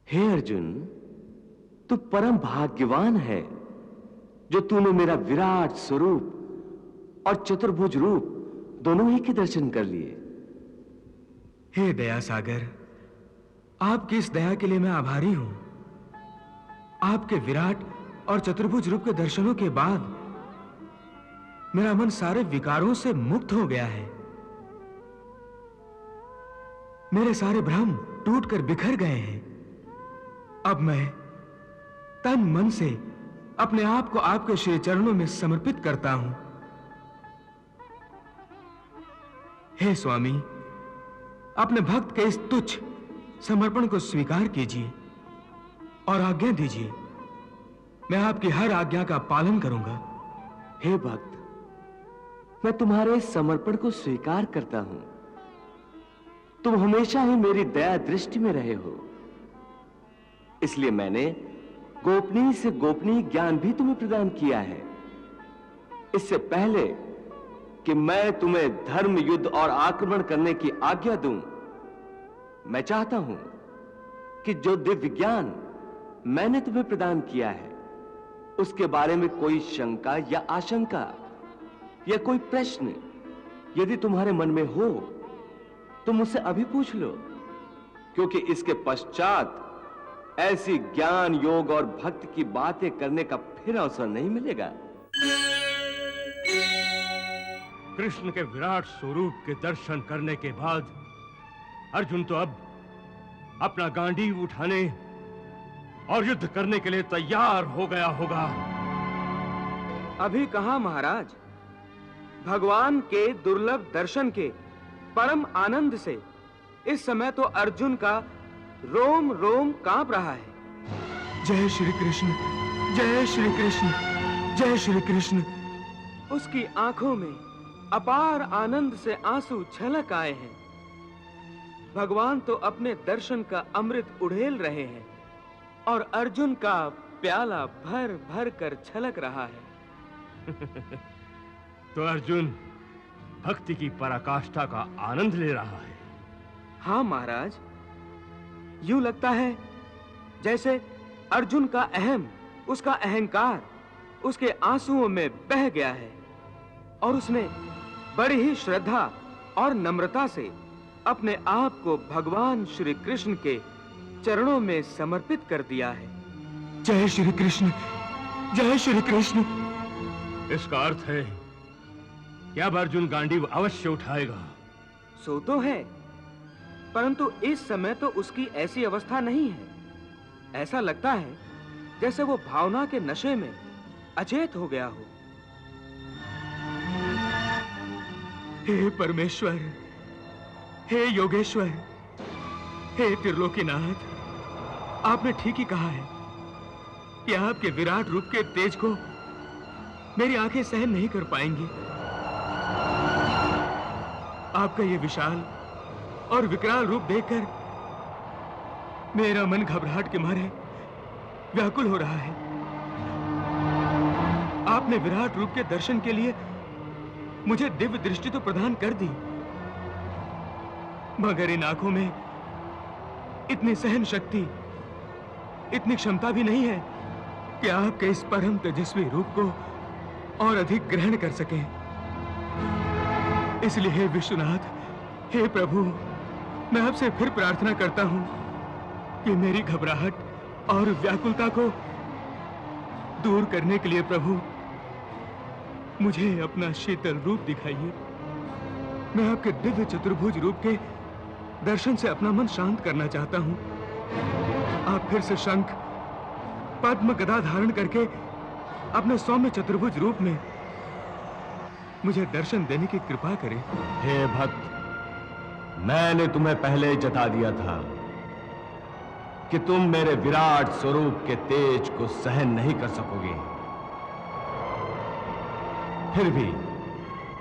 हे अर्जुन, तू परम भाग्यवान है जो तूने मेरा विराट स्वरूप और चतुर्भुज रूप दोनों ही के दर्शन कर लिए। हे दया सागर, आपकी इस दया के लिए मैं आभारी हूं। आपके विराट और चतुर्भुज रूप के दर्शनों के बाद मेरा मन सारे विकारों से मुक्त हो गया है। मेरे सारे भ्रम टूटकर बिखर गए हैं। अब मैं तन मन से अपने आप को आपके श्री चरणों में समर्पित करता हूं। हे स्वामी, अपने भक्त के इस तुच्छ समर्पण को स्वीकार कीजिए और आज्ञा दीजिए। मैं आपकी हर आज्ञा का पालन करूंगा। हे भक्त, मैं तुम्हारे समर्पण को स्वीकार करता हूं। तुम हमेशा ही मेरी दया दृष्टि में रहे हो, इसलिए मैंने गोपनीय से गोपनीय ज्ञान भी तुम्हें प्रदान किया है। इससे पहले कि मैं तुम्हें धर्म, युद्ध और आक्रमण करने की आज्ञा दूं, मैं चाहता हूं कि जो दिव्य ज्ञान मैंने तुम्हें प्रदान किया है उसके बारे में कोई शंका या आशंका या कोई प्रश्न यदि तुम्हारे मन में हो तो मुझसे अभी पूछ लो, क्योंकि इसके पश्चात ऐसी ज्ञान, योग और भक्ति की बातें करने का फिर अवसर नहीं मिलेगा। कृष्ण के विराट स्वरूप के दर्शन करने के बाद अर्जुन तो अब अपना गांडीव उठाने और युद्ध करने के लिए तैयार हो गया होगा। अभी कहां महाराज, भगवान के दुर्लभ दर्शन के परम आनंद से इस समय तो अर्जुन का रोम रोम कांप रहा है। जय श्री कृष्ण, जय श्री कृष्ण, जय श्री कृष्ण। उसकी आंखों में अपार आनंद से आंसू छलक आए हैं। भगवान तो अपने दर्शन का अमृत उड़ेल रहे हैं और अर्जुन का प्याला भर भर कर छलक रहा है। तो अर्जुन भक्ति की पराकाष्ठा का आनंद ले रहा है। हाँ महाराज, यूं लगता है जैसे अर्जुन का अहम, उसका अहंकार उसके आंसुओं में बह गया है और उसने बड़ी ही श्रद्धा और नम्रता से अपने आप को भगवान श्री कृष्ण के चरणों में समर्पित कर दिया है। जय श्री कृष्ण, जय श्री कृष्ण। इसका अर्थ है कि अब अर्जुन गांडीव अवश्य उठाएगा। सो तो है, परंतु इस समय तो उसकी ऐसी अवस्था नहीं है। ऐसा लगता है जैसे वो भावना के नशे में अचेत हो गया हो। हे परमेश्वर, हे योगेश्वर, हे त्रिलोकीनाथ, आपने ठीक ही कहा है कि आपके विराट रूप के तेज को मेरी आंखें सहन नहीं कर पाएंगी। आपका ये विशाल और विकराल रूप देखकर मेरा मन घबराहट के मारे व्याकुल हो रहा है। आपने विराट रूप के दर्शन के लिए मुझे दिव्य दृष्टि तो प्रदान कर दी, मगर इन आंखों में इतनी सहन शक्ति, इतनी क्षमता भी नहीं है कि आपके इस परम तेजस्वी रूप को और अधिक ग्रहण कर सकें। इसलिए हे विश्वनाथ, हे प्रभु, मैं आपसे फिर प्रार्थना करता हूं कि मेरी घबराहट और व्याकुलता को दूर करने के लिए प्रभु मुझे अपना शीतल रूप दिखाइए। मैं आपके दिव्य चतुर्भुज रूप के दर्शन से अपना मन शांत करना चाहता हूं। आप फिर से शंख, पद्म, गदा धारण करके अपने सौम्य चतुर्भुज रूप में मुझे दर्शन देने की कृपा करें। हे भक्त, मैंने तुम्हें पहले जता दिया था कि तुम मेरे विराट स्वरूप के तेज को सहन नहीं कर सकोगे। फिर भी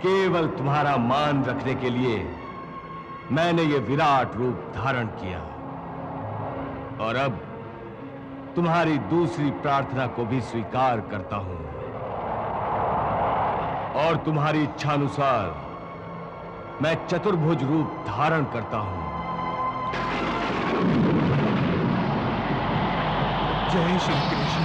केवल तुम्हारा मान रखने के लिए मैंने ये विराट रूप धारण किया और अब तुम्हारी दूसरी प्रार्थना को भी स्वीकार करता हूं और तुम्हारी इच्छानुसार मैं चतुर्भुज रूप धारण करता हूं। जय श्री कृष्ण।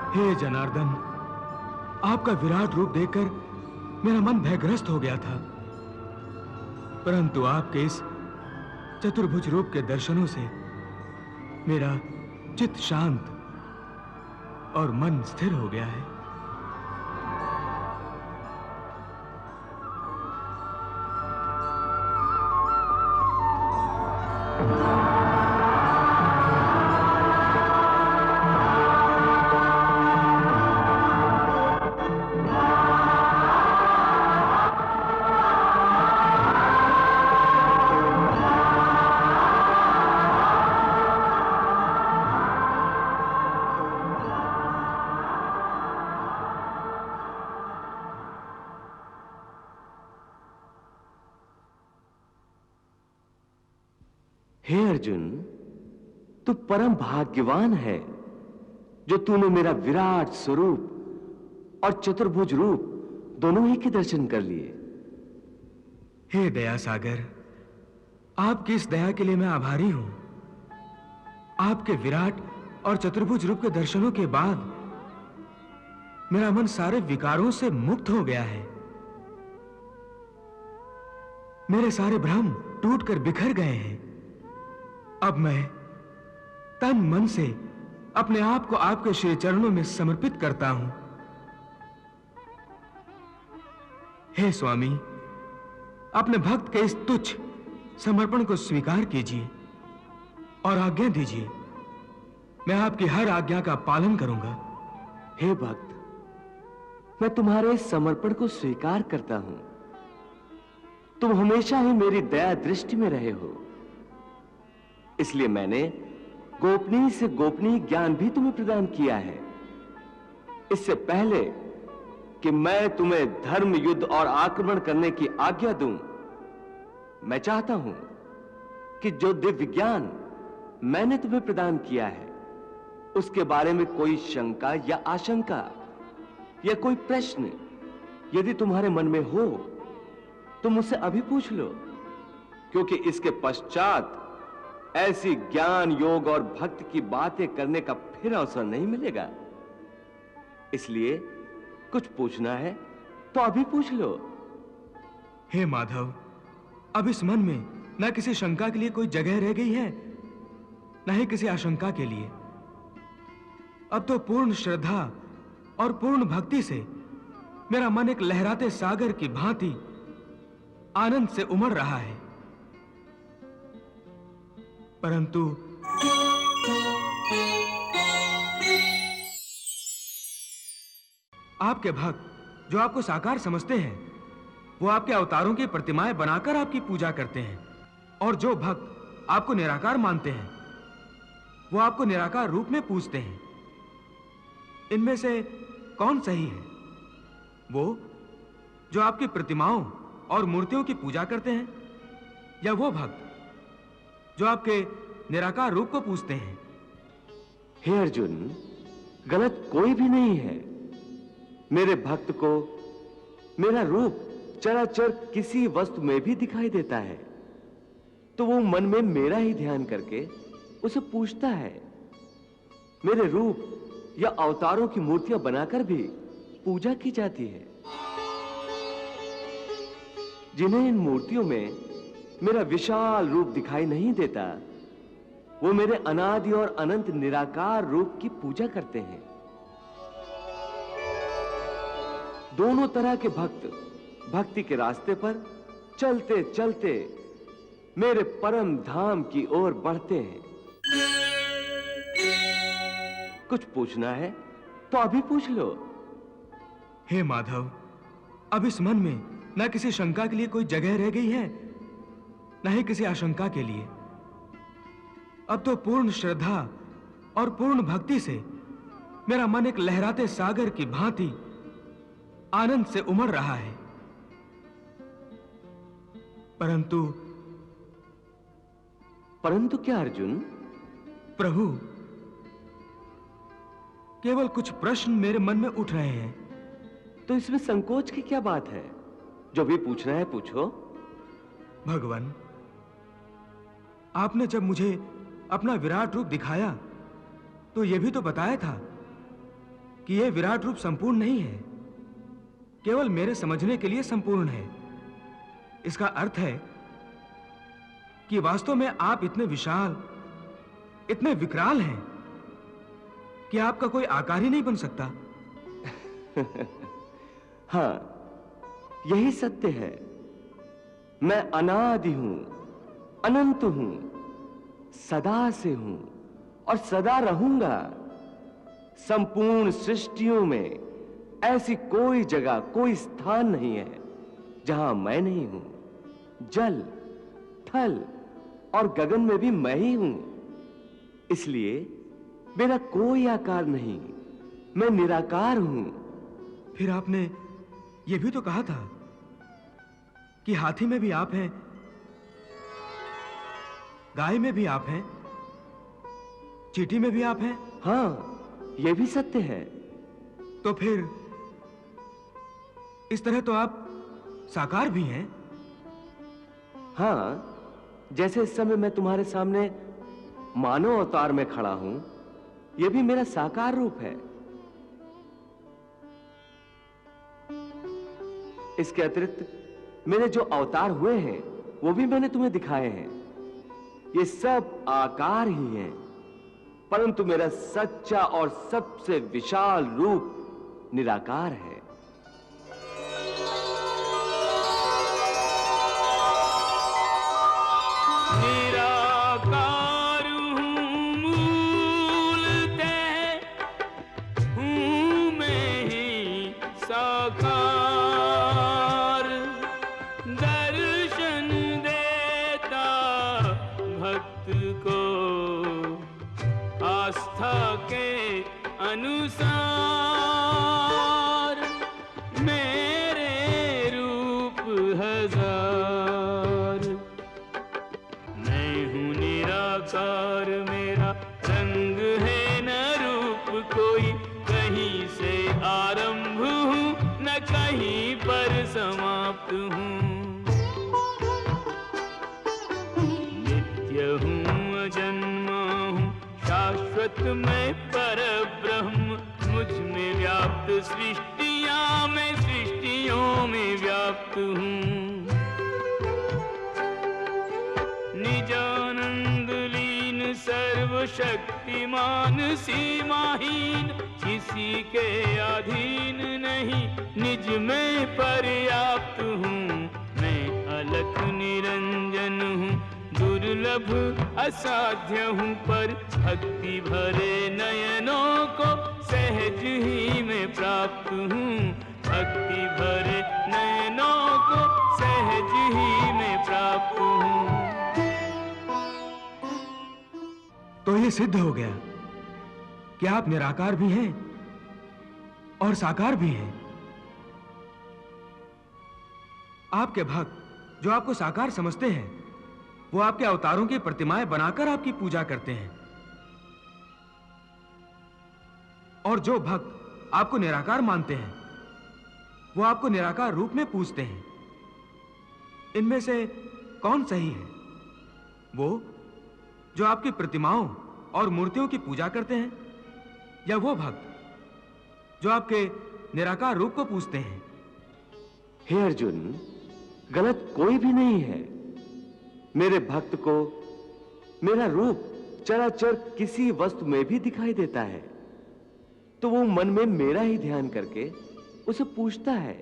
हे जनार्दन, आपका विराट रूप देखकर मेरा मन भयग्रस्त हो गया था, परंतु आपके इस चतुर्भुज रूप के दर्शनों से मेरा चित्त शांत और मन स्थिर हो गया है। हे अर्जुन, तू परम भाग्यवान है जो तूने मेरा विराट स्वरूप और चतुर्भुज रूप दोनों ही के दर्शन कर लिए। हे दया सागर, आपकी इस दया के लिए मैं आभारी हूं। आपके विराट और चतुर्भुज रूप के दर्शनों के बाद मेरा मन सारे विकारों से मुक्त हो गया है। मेरे सारे भ्रम टूटकर बिखर गए हैं। अब मैं तन मन से अपने आप को आपके श्री चरणों में समर्पित करता हूं। हे स्वामी, अपने भक्त के इस तुच्छ समर्पण को स्वीकार कीजिए और आज्ञा दीजिए। मैं आपकी हर आज्ञा का पालन करूंगा। हे भक्त, मैं तुम्हारे इस समर्पण को स्वीकार करता हूं। तुम हमेशा ही मेरी दया दृष्टि में रहे हो, इसलिए मैंने गोपनीय से गोपनीय ज्ञान भी तुम्हें प्रदान किया है। इससे पहले कि मैं तुम्हें धर्म, युद्ध और आक्रमण करने की आज्ञा दूं, मैं चाहता हूं कि जो दिव्य ज्ञान मैंने तुम्हें प्रदान किया है उसके बारे में कोई शंका या आशंका या कोई प्रश्न यदि तुम्हारे मन में हो तो मुझसे अभी पूछ लो, क्योंकि इसके पश्चात ऐसी ज्ञान, योग और भक्ति की बातें करने का फिर अवसर नहीं मिलेगा। इसलिए कुछ पूछना है तो अभी पूछ लो। हे माधव, अब इस मन में न किसी शंका के लिए कोई जगह रह गई है, न ही किसी आशंका के लिए। अब तो पूर्ण श्रद्धा और पूर्ण भक्ति से मेरा मन एक लहराते सागर की भांति आनंद से उमड़ रहा है। परंतु आपके भक्त जो आपको साकार समझते हैं, वो आपके अवतारों की प्रतिमाएं बनाकर आपकी पूजा करते हैं, और जो भक्त आपको निराकार मानते हैं, वो आपको निराकार रूप में पूजते हैं। इनमें से कौन सही है? वो जो आपकी प्रतिमाओं और मूर्तियों की पूजा करते हैं, या वो भक्त जो आपके निराकार रूप को पूजते हैं? हे अर्जुन, गलत कोई भी नहीं है। मेरे भक्त को मेरा रूप चराचर किसी वस्तु में भी दिखाई देता है तो वो मन में मेरा ही ध्यान करके उसे पूजता है। मेरे रूप या अवतारों की मूर्तियां बनाकर भी पूजा की जाती है। जिन्हें इन मूर्तियों में मेरा विशाल रूप दिखाई नहीं देता, वो मेरे अनादि और अनंत निराकार रूप की पूजा करते हैं। दोनों तरह के भक्त भक्ति के रास्ते पर चलते चलते मेरे परम धाम की ओर बढ़ते हैं। कुछ पूछना है तो अभी पूछ लो। हे माधव, अब इस मन में न किसी शंका के लिए कोई जगह रह गई है, न ही किसी आशंका के लिए। अब तो पूर्ण श्रद्धा और पूर्ण भक्ति से मेरा मन एक लहराते सागर की भांति आनंद से उमड़ रहा है। परंतु क्या अर्जुन? प्रभु, केवल कुछ प्रश्न मेरे मन में उठ रहे हैं। तो इसमें संकोच की क्या बात है? जो भी पूछना है पूछो। भगवान, आपने जब मुझे अपना विराट रूप दिखाया तो यह भी तो बताया था कि यह विराट रूप संपूर्ण नहीं है, केवल मेरे समझने के लिए संपूर्ण है। इसका अर्थ है कि वास्तव में आप इतने विशाल, इतने विकराल हैं कि आपका कोई आकार ही नहीं बन सकता। हां, यही सत्य है। मैं अनादि हूं, अनंत हूं, सदा से हूं और सदा रहूंगा। संपूर्ण सृष्टियों में ऐसी कोई जगह, कोई स्थान नहीं है जहां मैं नहीं हूं। जल, थल और गगन में भी मैं ही हूं। इसलिए मेरा कोई आकार नहीं, मैं निराकार हूं। फिर आपने यह भी तो कहा था कि हाथी में भी आप हैं, गाय में भी आप हैं, चींटी में भी आप हैं। हां, यह भी सत्य है। तो फिर इस तरह तो आप साकार भी हैं। हां, जैसे इस समय मैं तुम्हारे सामने मानव अवतार में खड़ा हूं, यह भी मेरा साकार रूप है। इसके अतिरिक्त मेरे जो अवतार हुए हैं वो भी मैंने तुम्हें दिखाए हैं। ये सब आकार ही हैं, परंतु मेरा सच्चा और सबसे विशाल रूप निराकार है। मैं परब्रह्म, मुझ में व्याप्त सृष्टियां, मैं सृष्टियों में व्याप्त हूँ। निजानंद लीन सर्वशक्तिमान सीमाहीन, किसी के अधीन नहीं, निज में पर्याप्त हूँ। मैं अलख निरंजन हूँ, दुर्लभ असाध्य हूँ, पर भक्ति भरे नयनों को सहज ही मैं प्राप्त हूँ। भक्ति भरे नयनों को सहज ही मैं प्राप्त हूँ। तो ये सिद्ध हो गया कि आप निराकार भी हैं और साकार भी हैं। आपके भक्त जो आपको साकार समझते हैं, वो आपके अवतारों की प्रतिमाएं बनाकर आपकी पूजा करते हैं, और जो भक्त आपको निराकार मानते हैं, वो आपको निराकार रूप में पूजते हैं। इनमें से कौन सही है? वो जो आपकी प्रतिमाओं और मूर्तियों की पूजा करते हैं, या वो भक्त जो आपके निराकार रूप को पूजते हैं? हे अर्जुन, गलत कोई भी नहीं है। मेरे भक्त को मेरा रूप चराचर किसी वस्तु में भी दिखाई देता है, तो वो मन में मेरा ही ध्यान करके उसे पूछता है।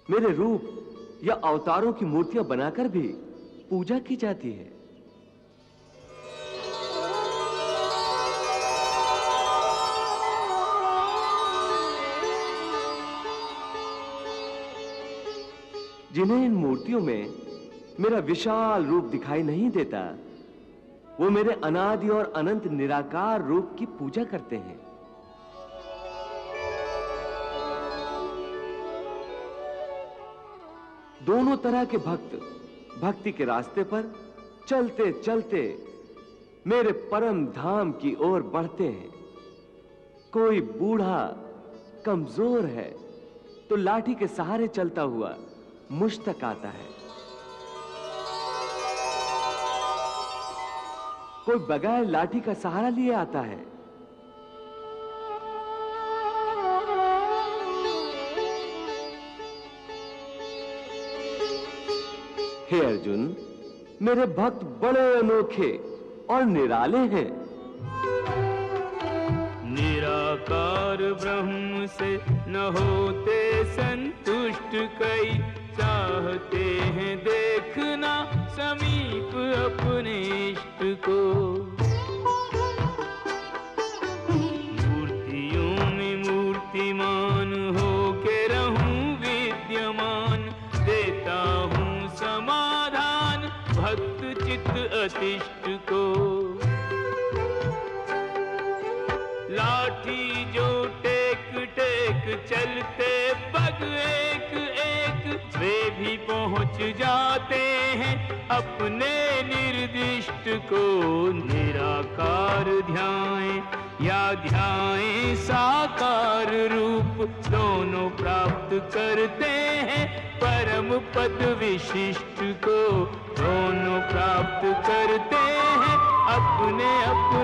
मेरे रूप या अवतारों की मूर्तियां बनाकर भी पूजा की जाती है। जिन्हें इन मूर्तियों में मेरा विशाल रूप दिखाई नहीं देता, वो मेरे अनादि और अनंत निराकार रूप की पूजा करते हैं। दोनों तरह के भक्त भक्ति के रास्ते पर चलते चलते मेरे परम धाम की ओर बढ़ते हैं। कोई बूढ़ा कमजोर है तो लाठी के सहारे चलता हुआ मुझ तक आता है। कोई बगैर लाठी का सहारा लिए आता है। हे अर्जुन, मेरे भक्त बड़े अनोखे और निराले हैं। निराकार ब्रह्म से न होते संतुष्ट, कई चाहते हैं देखना समीप अपने इष्ट को। मूर्तियों में मूर्तिमान हो के रहूं विद्यमान, देता हूँ समाधान भक्त चित्त अतिष्ठ को। लाठी जो टेक टेक चलते पग एक एक, वे भी पहुंच जाते हैं अपने निर्दिष्ट को। निराकार ध्याएं या ध्याएं साकार रूप, दोनों प्राप्त करते हैं परम पद विशिष्ट को। दोनों प्राप्त करते हैं अपने अपने